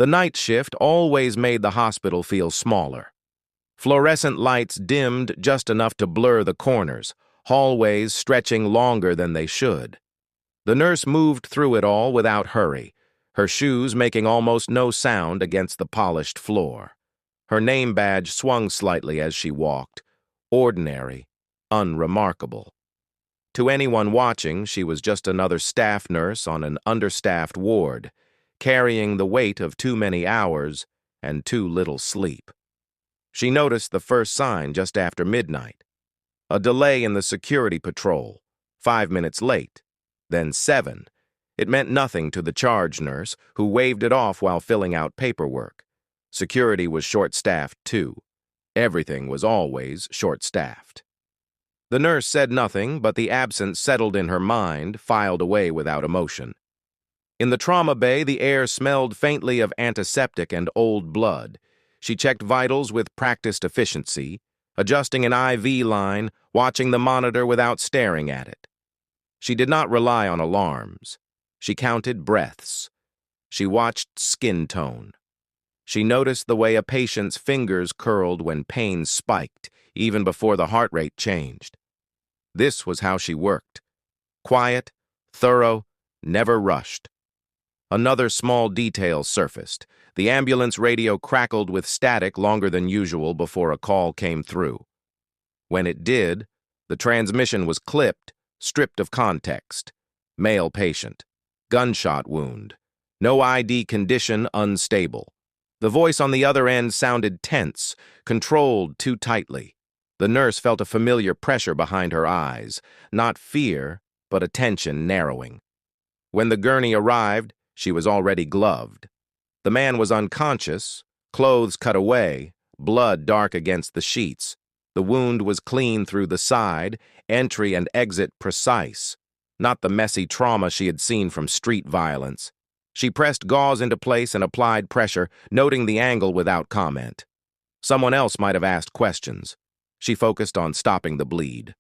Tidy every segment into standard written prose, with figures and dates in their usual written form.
The night shift always made the hospital feel smaller. Fluorescent lights dimmed just enough to blur the corners, hallways stretching longer than they should. The nurse moved through it all without hurry, her shoes making almost no sound against the polished floor. Her name badge swung slightly as she walked, ordinary, unremarkable. To anyone watching, she was just another staff nurse on an understaffed ward, carrying the weight of too many hours and too little sleep. She noticed the first sign just after midnight. A delay in the security patrol, 5 minutes late, then 7. It meant nothing to the charge nurse, who waved it off while filling out paperwork. Security was short-staffed, too. Everything was always short-staffed. The nurse said nothing, but the absence settled in her mind, filed away without emotion. In the trauma bay, the air smelled faintly of antiseptic and old blood. She checked vitals with practiced efficiency, adjusting an IV line, watching the monitor without staring at it. She did not rely on alarms. She counted breaths. She watched skin tone. She noticed the way a patient's fingers curled when pain spiked, even before the heart rate changed. This was how she worked. Quiet, thorough, never rushed. Another small detail surfaced. The ambulance radio crackled with static longer than usual before a call came through. When it did, the transmission was clipped, stripped of context. Male patient. Gunshot wound. No ID condition unstable. The voice on the other end sounded tense, controlled too tightly. The nurse felt a familiar pressure behind her eyes, not fear, but attention narrowing. When the gurney arrived, she was already gloved. The man was unconscious, clothes cut away, blood dark against the sheets. The wound was clean through the side, entry and exit precise, not the messy trauma she had seen from street violence. She pressed gauze into place and applied pressure, noting the angle without comment. Someone else might have asked questions. She focused on stopping the bleed.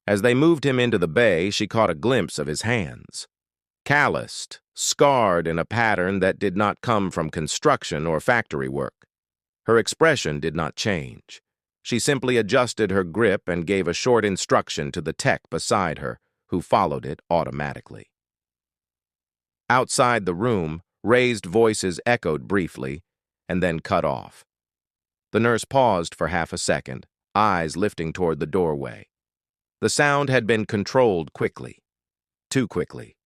As they moved him into the bay, she caught a glimpse of his hands. Calloused, scarred in a pattern that did not come from construction or factory work. Her expression did not change. She simply adjusted her grip and gave a short instruction to the tech beside her, who followed it automatically. Outside the room, raised voices echoed briefly, and then cut off. The nurse paused for half a second, eyes lifting toward the doorway. The sound had been controlled quickly. Too quickly.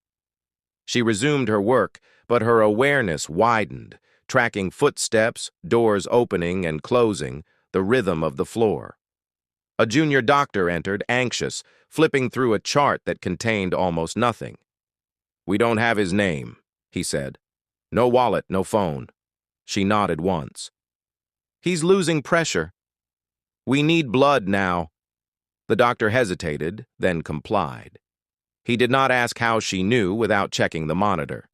She resumed her work, but her awareness widened, tracking footsteps, doors opening and closing, the rhythm of the floor. A junior doctor entered, anxious, flipping through a chart that contained almost nothing. "We don't have his name," he said. "No wallet, no phone." She nodded once. "He's losing pressure. We need blood now." The doctor hesitated, then complied. He did not ask how she knew without checking the monitor.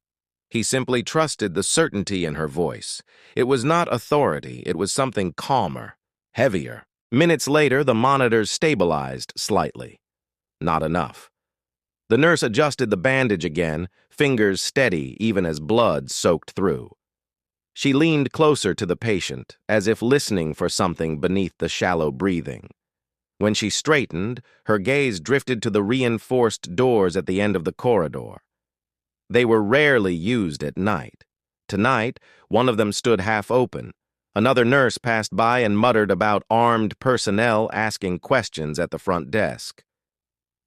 He simply trusted the certainty in her voice. It was not authority, it was something calmer, heavier. Minutes later, the monitors stabilized slightly. Not enough. The nurse adjusted the bandage again, fingers steady even as blood soaked through. She leaned closer to the patient, as if listening for something beneath the shallow breathing. When she straightened, her gaze drifted to the reinforced doors at the end of the corridor. They were rarely used at night. Tonight, one of them stood half open. Another nurse passed by and muttered about armed personnel asking questions at the front desk.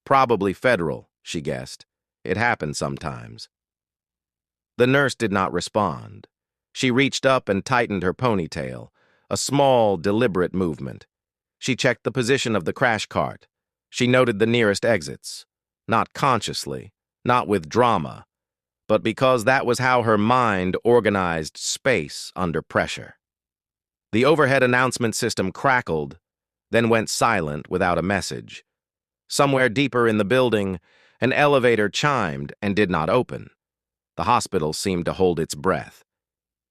Probably federal, she guessed. It happened sometimes. The nurse did not respond. She reached up and tightened her ponytail, a small, deliberate movement. She checked the position of the crash cart. She noted the nearest exits. Not consciously, not with drama, but because that was how her mind organized space under pressure. The overhead announcement system crackled, then went silent without a message. Somewhere deeper in the building, an elevator chimed and did not open. The hospital seemed to hold its breath.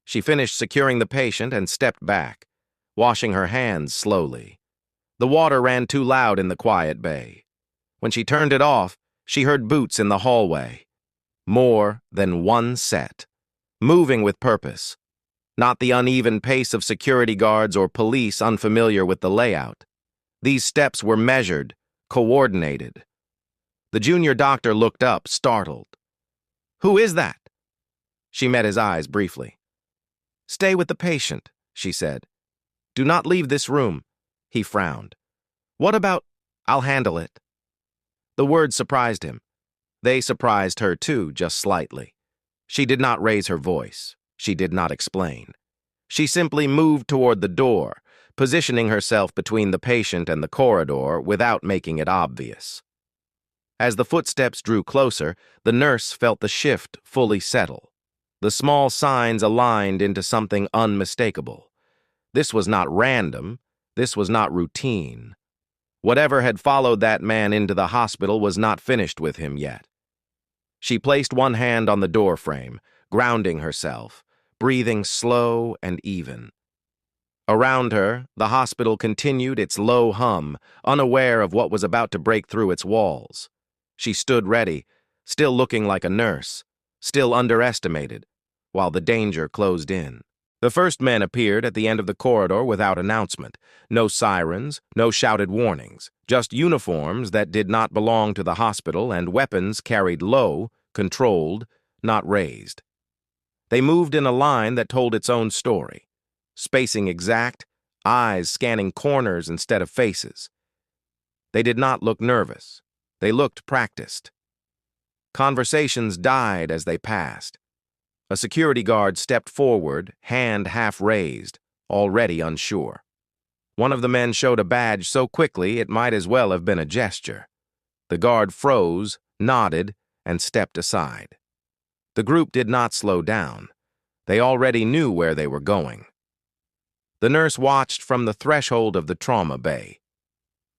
She finished securing the patient and stepped back, washing her hands slowly. The water ran too loud in the quiet bay. When she turned it off, she heard boots in the hallway. More than one set. Moving with purpose, not the uneven pace of security guards or police unfamiliar with the layout. These steps were measured, coordinated. The junior doctor looked up, startled. "Who is that?" She met his eyes briefly. "Stay with the patient," she said. "Do not leave this room." He frowned. "What about—" "I'll handle it." The words surprised him. They surprised her too, just slightly. She did not raise her voice. She did not explain. She simply moved toward the door, positioning herself between the patient and the corridor without making it obvious. As the footsteps drew closer, the nurse felt the shift fully settle. The small signs aligned into something unmistakable. This was not random. This was not routine. Whatever had followed that man into the hospital was not finished with him yet. She placed one hand on the door frame, grounding herself, breathing slow and even. Around her, the hospital continued its low hum, unaware of what was about to break through its walls. She stood ready, still looking like a nurse, still underestimated, while the danger closed in. The first men appeared at the end of the corridor without announcement. No sirens, no shouted warnings, just uniforms that did not belong to the hospital and weapons carried low, controlled, not raised. They moved in a line that told its own story, spacing exact, eyes scanning corners instead of faces. They did not look nervous. They looked practiced. Conversations died as they passed. A security guard stepped forward, hand half raised, already unsure. One of the men showed a badge so quickly it might as well have been a gesture. The guard froze, nodded, and stepped aside. The group did not slow down. They already knew where they were going. The nurse watched from the threshold of the trauma bay.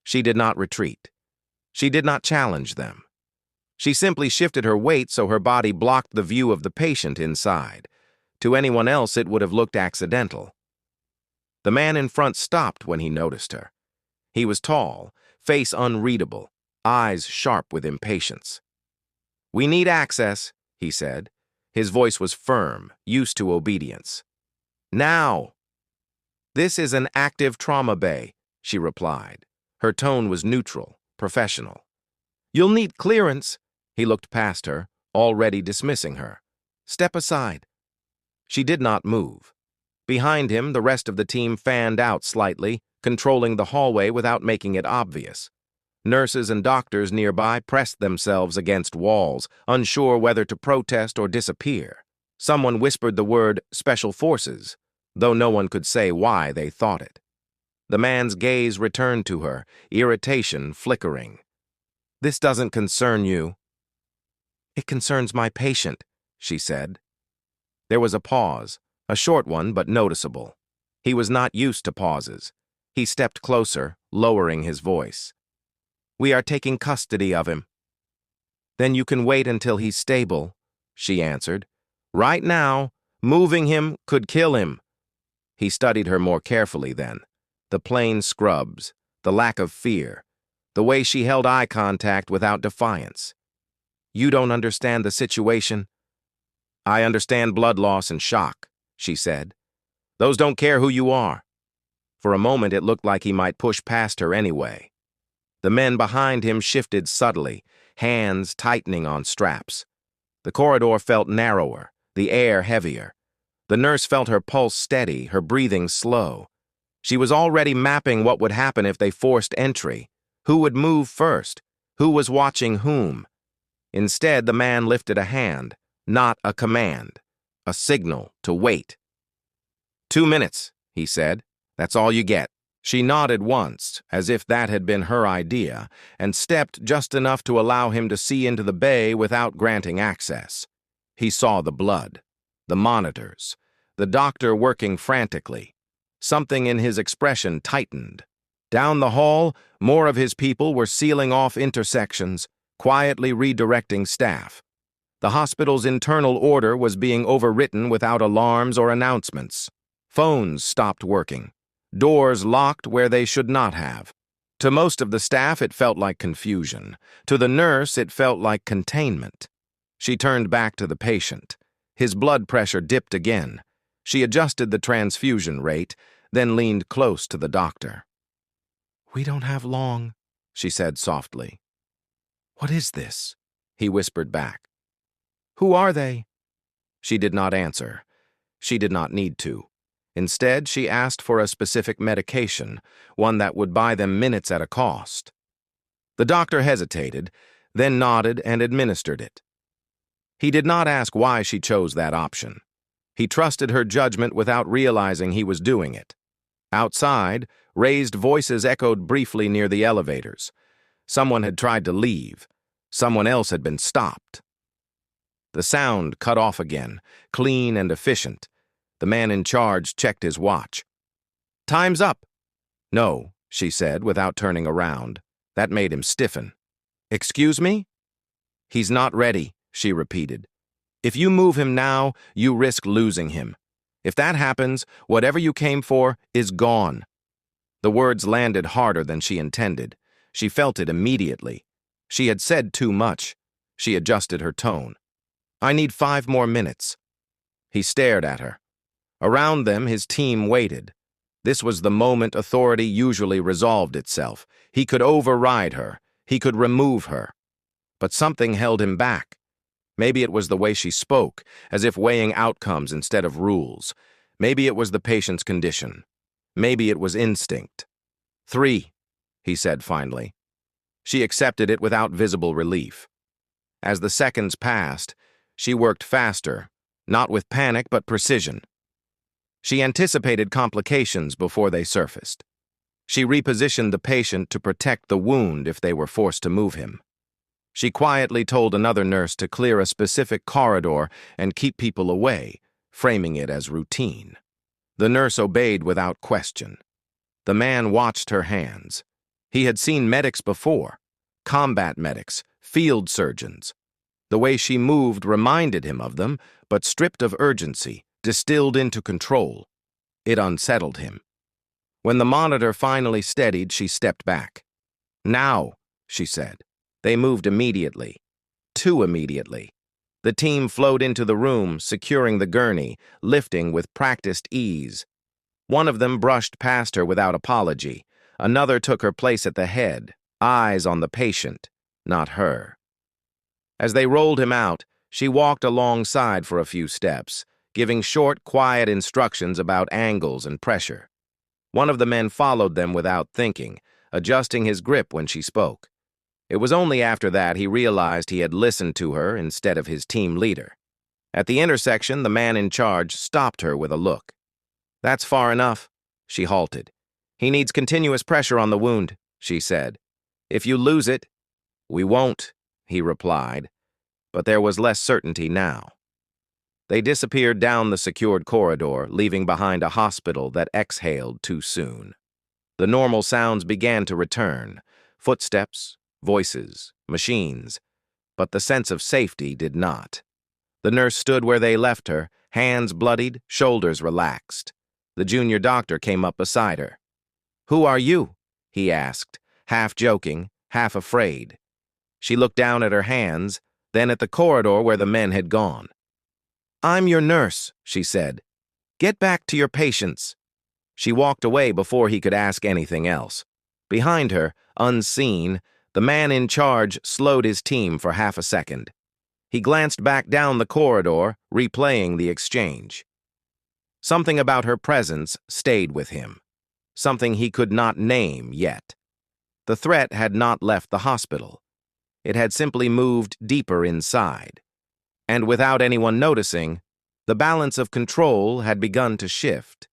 She did not retreat. She did not challenge them. She simply shifted her weight so her body blocked the view of the patient inside. To anyone else, it would have looked accidental. The man in front stopped when he noticed her. He was tall, face unreadable, eyes sharp with impatience. "We need access," he said. His voice was firm, used to obedience. "Now!" "This is an active trauma bay," she replied. Her tone was neutral, professional. "You'll need clearance." He looked past her, already dismissing her. "Step aside." She did not move. Behind him, the rest of the team fanned out slightly, controlling the hallway without making it obvious. Nurses and doctors nearby pressed themselves against walls, unsure whether to protest or disappear. Someone whispered the word "Special Forces," though no one could say why they thought it. The man's gaze returned to her, irritation flickering. "This doesn't concern you." "It concerns my patient," she said. There was a pause, a short one but noticeable. He was not used to pauses. He stepped closer, lowering his voice. "We are taking custody of him." "Then you can wait until he's stable," she answered. "Right now, moving him could kill him." He studied her more carefully then. The plain scrubs, the lack of fear, the way she held eye contact without defiance. "You don't understand the situation." "I understand blood loss and shock," she said. "Those don't care who you are." For a moment it looked like he might push past her anyway. The men behind him shifted subtly, hands tightening on straps. The corridor felt narrower, the air heavier. The nurse felt her pulse steady, her breathing slow. She was already mapping what would happen if they forced entry. Who would move first? Who was watching whom? Instead, the man lifted a hand, not a command, a signal to wait. 2 minutes, he said. "That's all you get." She nodded once, as if that had been her idea, and stepped just enough to allow him to see into the bay without granting access. He saw the blood, the monitors, the doctor working frantically. Something in his expression tightened. Down the hall, more of his people were sealing off intersections, quietly redirecting staff. The hospital's internal order was being overwritten without alarms or announcements. Phones stopped working. Doors locked where they should not have. To most of the staff, it felt like confusion. To the nurse, it felt like containment. She turned back to the patient. His blood pressure dipped again. She adjusted the transfusion rate, then leaned close to the doctor. "We don't have long," she said softly. "What is this?" he whispered back. "Who are they?" She did not answer. She did not need to. Instead, she asked for a specific medication, one that would buy them minutes at a cost. The doctor hesitated, then nodded and administered it. He did not ask why she chose that option. He trusted her judgment without realizing he was doing it. Outside, raised voices echoed briefly near the elevators. Someone had tried to leave. Someone else had been stopped. The sound cut off again, clean and efficient. The man in charge checked his watch. "Time's up." "No," she said without turning around. That made him stiffen. "Excuse me?" "He's not ready," she repeated. "If you move him now, you risk losing him. If that happens, whatever you came for is gone." The words landed harder than she intended. She felt it immediately. She had said too much. She adjusted her tone. "I need 5 more minutes." He stared at her. Around them, his team waited. This was the moment authority usually resolved itself. He could override her. He could remove her. But something held him back. Maybe it was the way she spoke, as if weighing outcomes instead of rules. Maybe it was the patient's condition. Maybe it was instinct. 3, he said finally. She accepted it without visible relief. As the seconds passed, she worked faster, not with panic but precision. She anticipated complications before they surfaced. She repositioned the patient to protect the wound if they were forced to move him. She quietly told another nurse to clear a specific corridor and keep people away, framing it as routine. The nurse obeyed without question. The man watched her hands. He had seen medics before, combat medics, field surgeons. The way she moved reminded him of them, but stripped of urgency, distilled into control. It unsettled him. When the monitor finally steadied, she stepped back. "Now," she said. They moved immediately. Too immediately. The team flowed into the room, securing the gurney, lifting with practiced ease. One of them brushed past her without apology. Another took her place at the head, eyes on the patient, not her. As they rolled him out, she walked alongside for a few steps, giving short, quiet instructions about angles and pressure. One of the men followed them without thinking, adjusting his grip when she spoke. It was only after that he realized he had listened to her instead of his team leader. At the intersection, the man in charge stopped her with a look. "That's far enough," she halted. "He needs continuous pressure on the wound," she said. "If you lose it—" "We won't," he replied, but there was less certainty now. They disappeared down the secured corridor, leaving behind a hospital that exhaled too soon. The normal sounds began to return, footsteps, voices, machines, but the sense of safety did not. The nurse stood where they left her, hands bloodied, shoulders relaxed. The junior doctor came up beside her. "Who are you?" he asked, half joking, half afraid. She looked down at her hands, then at the corridor where the men had gone. "I'm your nurse," she said. "Get back to your patients." She walked away before he could ask anything else. Behind her, unseen, the man in charge slowed his team for half a second. He glanced back down the corridor, replaying the exchange. Something about her presence stayed with him. Something he could not name yet. The threat had not left the hospital. It had simply moved deeper inside. And without anyone noticing, the balance of control had begun to shift.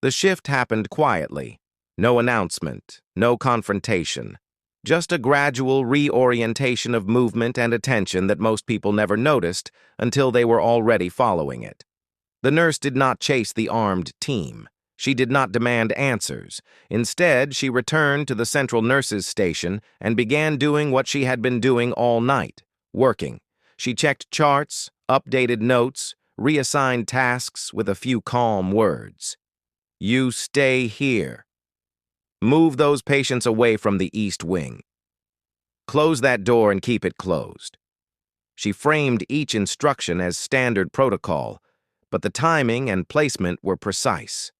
The shift happened quietly. No announcement, no confrontation. Just a gradual reorientation of movement and attention that most people never noticed until they were already following it. The nurse did not chase the armed team. She did not demand answers. Instead, she returned to the central nurses' station and began doing what she had been doing all night, working. She checked charts, updated notes, reassigned tasks with a few calm words. "You stay here. Move those patients away from the East Wing. Close that door and keep it closed." She framed each instruction as standard protocol, but the timing and placement were precise.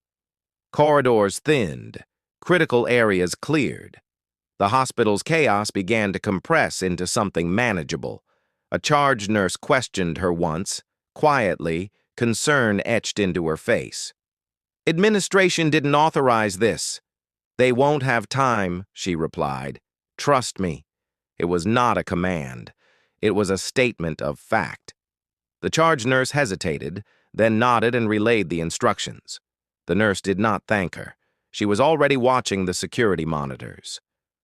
Corridors thinned, critical areas cleared. The hospital's chaos began to compress into something manageable. A charge nurse questioned her once, quietly, concern etched into her face. "Administration didn't authorize this." "They won't have time," she replied. "Trust me." It was not a command. It was a statement of fact. The charge nurse hesitated, then nodded and relayed the instructions. The nurse did not thank her. She was already watching the security monitors.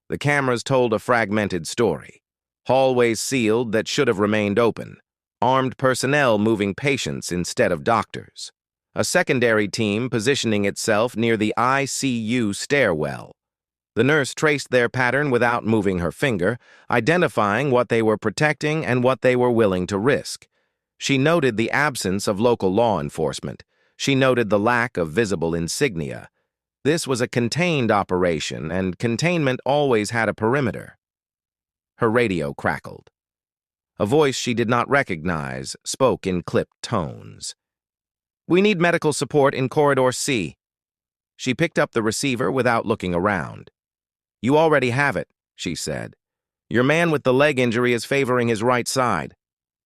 The cameras told a fragmented story. Hallways sealed that should have remained open. Armed personnel moving patients instead of doctors. A secondary team positioning itself near the ICU stairwell. The nurse traced their pattern without moving her finger, identifying what they were protecting and what they were willing to risk. She noted the absence of local law enforcement. She noted the lack of visible insignia. This was a contained operation, and containment always had a perimeter. Her radio crackled. A voice she did not recognize spoke in clipped tones. "We need medical support in Corridor C." She picked up the receiver without looking around. "You already have it," she said. "Your man with the leg injury is favoring his right side.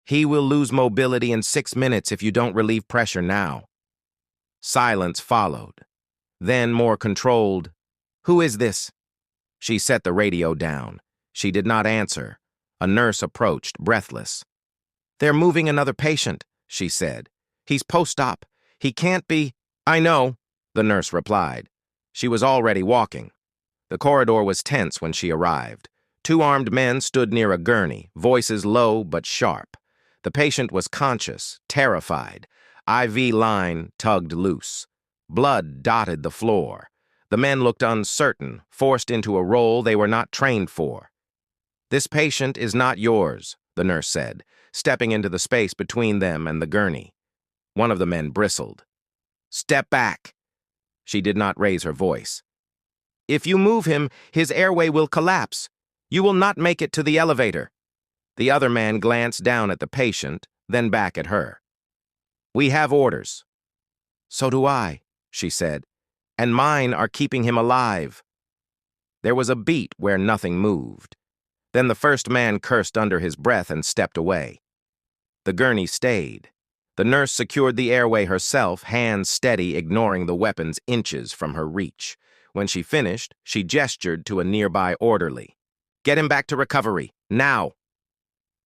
He will lose mobility in 6 minutes if you don't relieve pressure now." Silence followed. Then, more controlled, "Who is this?" She set the radio down. She did not answer. A nurse approached, breathless. "They're moving another patient," she said. "He's post-op. He can't be—" "I know," the nurse replied. She was already walking. The corridor was tense when she arrived. 2 armed men stood near a gurney, voices low but sharp. The patient was conscious, terrified. IV line tugged loose. Blood dotted the floor. The men looked uncertain, forced into a role they were not trained for. "This patient is not yours," the nurse said, stepping into the space between them and the gurney. One of the men bristled. "Step back." She did not raise her voice. "If you move him, his airway will collapse. You will not make it to the elevator." The other man glanced down at the patient, then back at her. "We have orders." "So do I," she said, "and mine are keeping him alive." There was a beat where nothing moved. Then the first man cursed under his breath and stepped away. The gurney stayed. The nurse secured the airway herself, hands steady, ignoring the weapons inches from her reach. When she finished, she gestured to a nearby orderly. "Get him back to recovery, now."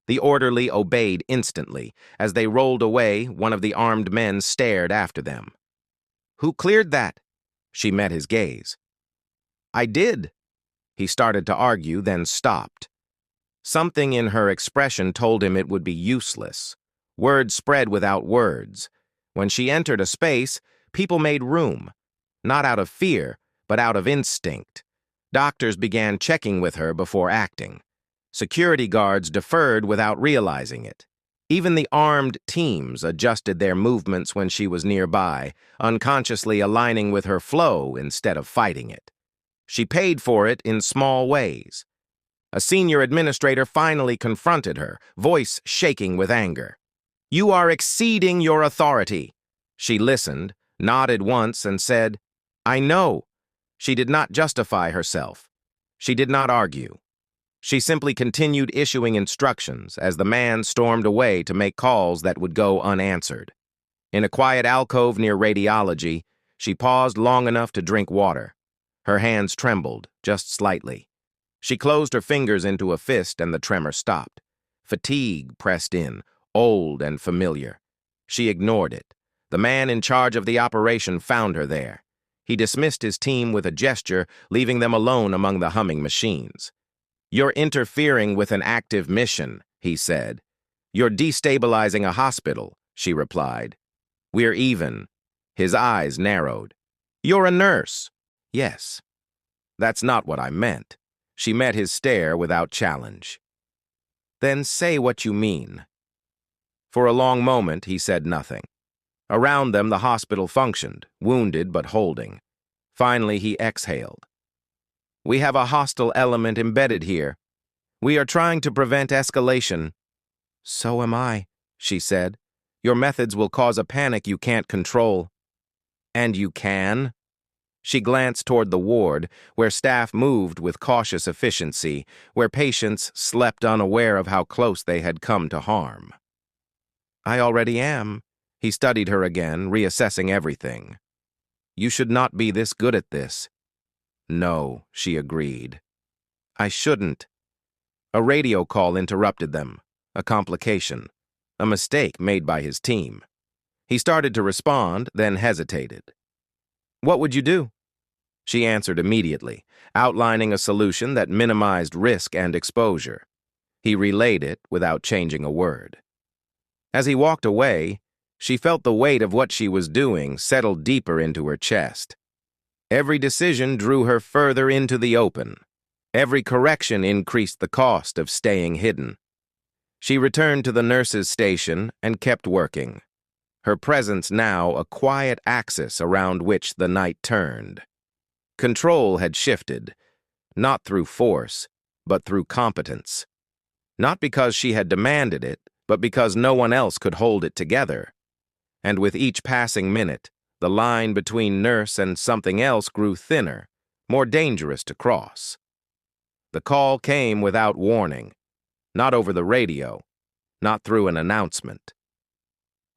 The orderly obeyed instantly. As they rolled away, one of the armed men stared after them. "Who cleared that?" She met his gaze. "I did." He started to argue, then stopped. Something in her expression told him it would be useless. Words spread without words. When she entered a space, people made room. Not out of fear, but out of instinct. Doctors began checking with her before acting. Security guards deferred without realizing it. Even the armed teams adjusted their movements when she was nearby, unconsciously aligning with her flow instead of fighting it. She paid for it in small ways. A senior administrator finally confronted her, voice shaking with anger. "You are exceeding your authority." She listened, nodded once, and said, "I know." She did not justify herself. She did not argue. She simply continued issuing instructions as the man stormed away to make calls that would go unanswered. In a quiet alcove near radiology, she paused long enough to drink water. Her hands trembled, just slightly. She closed her fingers into a fist and the tremor stopped. Fatigue pressed in, old and familiar. She ignored it. The man in charge of the operation found her there. He dismissed his team with a gesture, leaving them alone among the humming machines. "You're interfering with an active mission," he said. "You're destabilizing a hospital," she replied. "We're even." His eyes narrowed. "You're a nurse." "Yes." "That's not what I meant." She met his stare without challenge. "Then say what you mean." For a long moment, he said nothing. Around them, the hospital functioned, wounded but holding. Finally, he exhaled. "We have a hostile element embedded here. We are trying to prevent escalation." "So am I," she said. Your methods will cause a panic you can't control. And you can? She glanced toward the ward, where staff moved with cautious efficiency, where patients slept unaware of how close they had come to harm. I already am. He studied her again, reassessing everything. You should not be this good at this. No, she agreed. I shouldn't. A radio call interrupted them. A complication. A mistake made by his team. He started to respond, then hesitated. What would you do? She answered immediately, outlining a solution that minimized risk and exposure. He relayed it without changing a word. As he walked away, she felt the weight of what she was doing settle deeper into her chest. Every decision drew her further into the open. Every correction increased the cost of staying hidden. She returned to the nurse's station and kept working, her presence now a quiet axis around which the night turned. Control had shifted, not through force, but through competence. Not because she had demanded it, but because no one else could hold it together. And with each passing minute, the line between nurse and something else grew thinner, more dangerous to cross. The call came without warning, not over the radio, not through an announcement.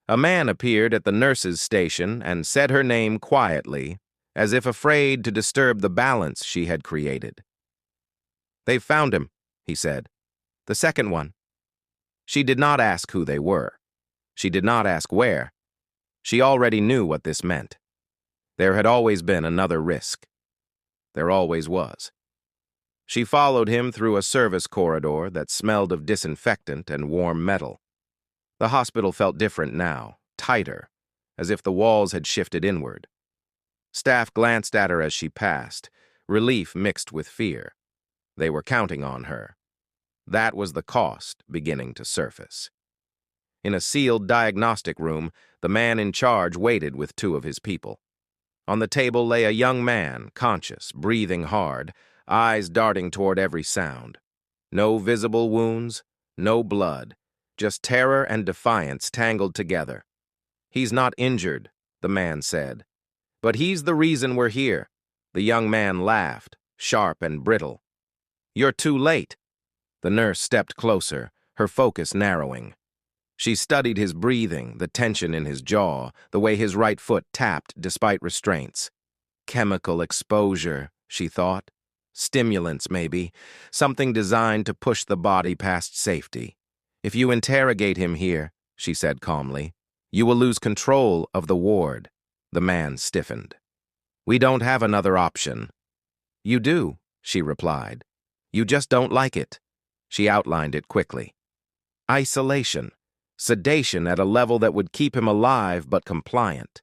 A man appeared at the nurse's station and said her name quietly, as if afraid to disturb the balance she had created. "They've found him," he said. "The second one." She did not ask who they were. She did not ask where. She already knew what this meant. There had always been another risk. There always was. She followed him through a service corridor that smelled of disinfectant and warm metal. The hospital felt different now, tighter, as if the walls had shifted inward. Staff glanced at her as she passed, relief mixed with fear. They were counting on her. That was the cost beginning to surface. In a sealed diagnostic room, the man in charge waited with two of his people. On the table lay a young man, conscious, breathing hard, eyes darting toward every sound. No visible wounds, no blood, just terror and defiance tangled together. "He's not injured," the man said. "But he's the reason we're here." The young man laughed, sharp and brittle. "You're too late." The nurse stepped closer, her focus narrowing. She studied his breathing, the tension in his jaw, the way his right foot tapped despite restraints. Chemical exposure, she thought. Stimulants, maybe. Something designed to push the body past safety. "If you interrogate him here," she said calmly, "you will lose control of the ward." The man stiffened. "We don't have another option." "You do," she replied. "You just don't like it." She outlined it quickly. Isolation. Sedation at a level that would keep him alive but compliant.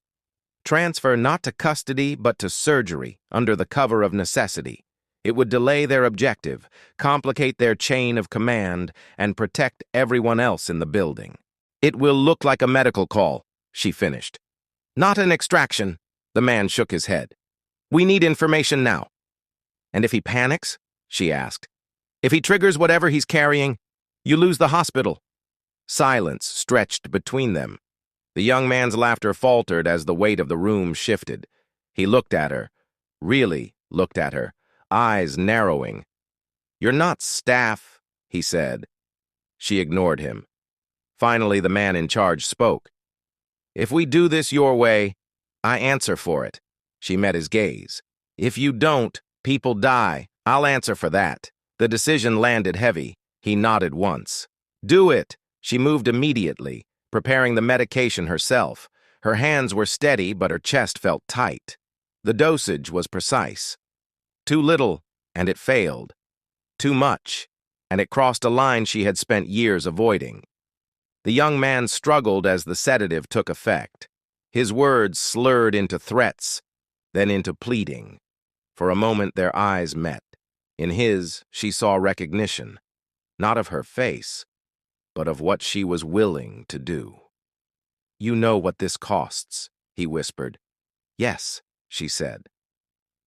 Transfer not to custody but to surgery under the cover of necessity. It would delay their objective, complicate their chain of command, and protect everyone else in the building. "It will look like a medical call," she finished. "Not an extraction." The man shook his head. "We need information now." "And if he panics?" she asked. "If he triggers whatever he's carrying, you lose the hospital." Silence stretched between them. The young man's laughter faltered as the weight of the room shifted. He looked at her, really looked at her, eyes narrowing. "You're not staff," he said. She ignored him. Finally, the man in charge spoke. "If we do this your way, I answer for it." She met his gaze. "If you don't, people die. I'll answer for that." The decision landed heavy. He nodded once. "Do it." She moved immediately, preparing the medication herself. Her hands were steady, but her chest felt tight. The dosage was precise. Too little, and it failed. Too much, and it crossed a line she had spent years avoiding. The young man struggled as the sedative took effect. His words slurred into threats, then into pleading. For a moment their eyes met. In his, she saw recognition, not of her face, but of what she was willing to do. "You know what this costs," he whispered. "Yes," she said.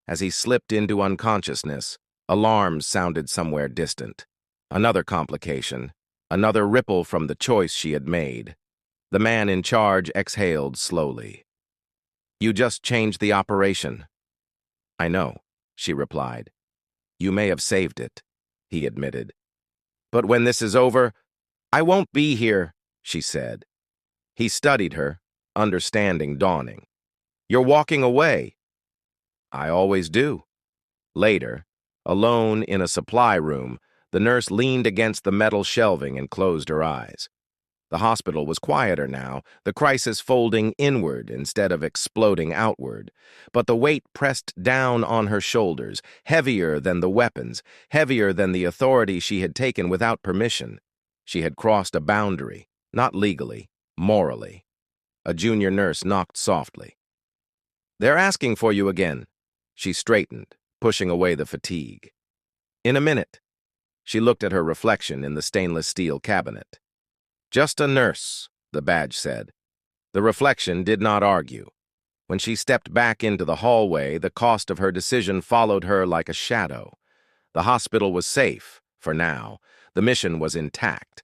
As he slipped into unconsciousness, alarms sounded somewhere distant. Another complication, another ripple from the choice she had made. The man in charge exhaled slowly. "You just changed the operation." "I know," she replied. "You may have saved it," he admitted. "But when this is over, I won't be here," she said. He studied her, understanding dawning. "You're walking away." "I always do." Later, alone in a supply room, the nurse leaned against the metal shelving and closed her eyes. The hospital was quieter now, the crisis folding inward instead of exploding outward. But the weight pressed down on her shoulders, heavier than the weapons, heavier than the authority she had taken without permission. She had crossed a boundary, not legally, morally. A junior nurse knocked softly. "They're asking for you again." She straightened, pushing away the fatigue. "In a minute." She looked at her reflection in the stainless steel cabinet. "Just a nurse," the badge said. The reflection did not argue. When she stepped back into the hallway, the cost of her decision followed her like a shadow. The hospital was safe, for now. The mission was intact.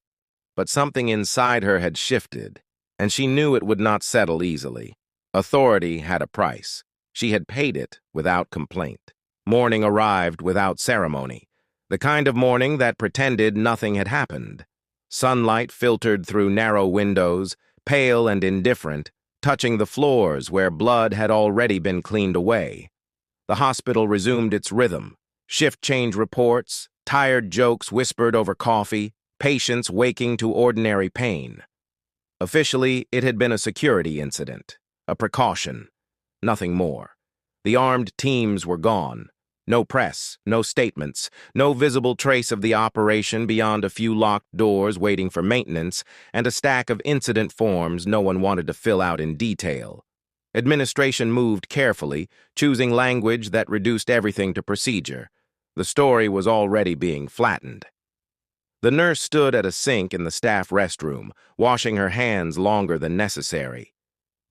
But something inside her had shifted, and she knew it would not settle easily. Authority had a price. She had paid it without complaint. Morning arrived without ceremony, the kind of morning that pretended nothing had happened. Sunlight filtered through narrow windows, pale and indifferent, touching the floors where blood had already been cleaned away. The hospital resumed its rhythm. Shift change reports, tired jokes whispered over coffee, patients waking to ordinary pain. Officially, it had been a security incident, a precaution, nothing more. The armed teams were gone. No press, no statements, no visible trace of the operation beyond a few locked doors waiting for maintenance and a stack of incident forms no one wanted to fill out in detail. Administration moved carefully, choosing language that reduced everything to procedure. The story was already being flattened. The nurse stood at a sink in the staff restroom, washing her hands longer than necessary.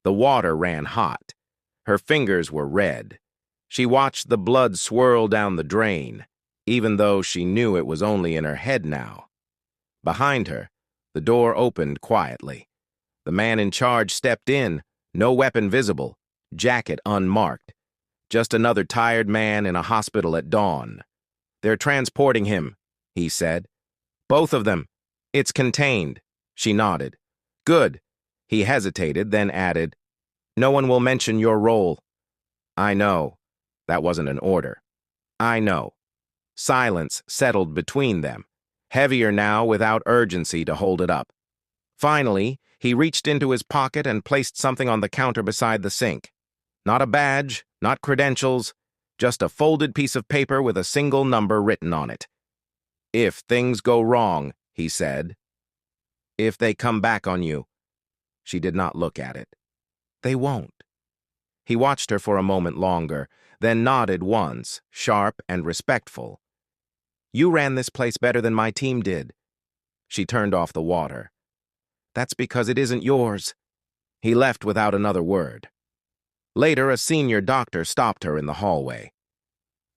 The water ran hot. Her fingers were red. She watched the blood swirl down the drain, even though she knew it was only in her head now. Behind her, the door opened quietly. The man in charge stepped in, no weapon visible, jacket unmarked. Just another tired man in a hospital at dawn. "They're transporting him," he said. "Both of them. It's contained." She nodded. "Good." He hesitated, then added, "No one will mention your role." "I know." That wasn't an order. "I know." Silence settled between them, heavier now without urgency to hold it up. Finally, he reached into his pocket and placed something on the counter beside the sink. Not a badge, not credentials, just a folded piece of paper with a single number written on it. "If things go wrong," he said. "If they come back on you." She did not look at it. "They won't." He watched her for a moment longer, then nodded once, sharp and respectful. "You ran this place better than my team did." She turned off the water. "That's because it isn't yours." He left without another word. Later, a senior doctor stopped her in the hallway.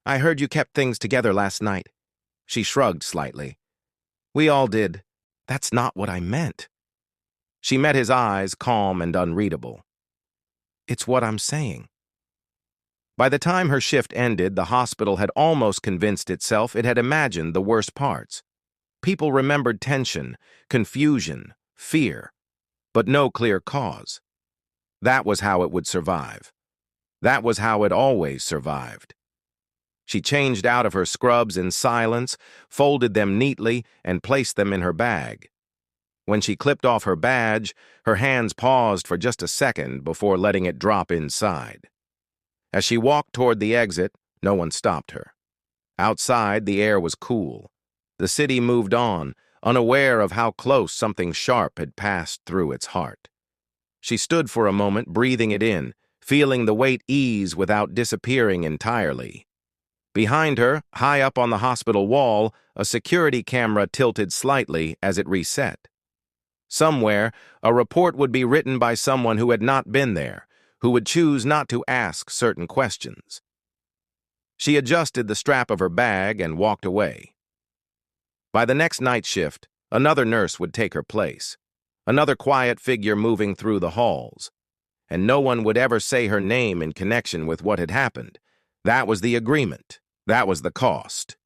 "I heard you kept things together last night." She shrugged slightly. "We all did. That's not what I meant." She met his eyes, calm and unreadable. "It's what I'm saying." By the time her shift ended, the hospital had almost convinced itself it had imagined the worst parts. People remembered tension, confusion, fear, but no clear cause. That was how it would survive. That was how it always survived. She changed out of her scrubs in silence, folded them neatly, and placed them in her bag. When she clipped off her badge, her hands paused for just a second before letting it drop inside. As she walked toward the exit, no one stopped her. Outside, the air was cool. The city moved on, unaware of how close something sharp had passed through its heart. She stood for a moment, breathing it in, feeling the weight ease without disappearing entirely. Behind her, high up on the hospital wall, a security camera tilted slightly as it reset. Somewhere, a report would be written by someone who had not been there, who would choose not to ask certain questions. She adjusted the strap of her bag and walked away. By the next night shift, another nurse would take her place. Another quiet figure moving through the halls. And no one would ever say her name in connection with what had happened. That was the agreement. That was the cost.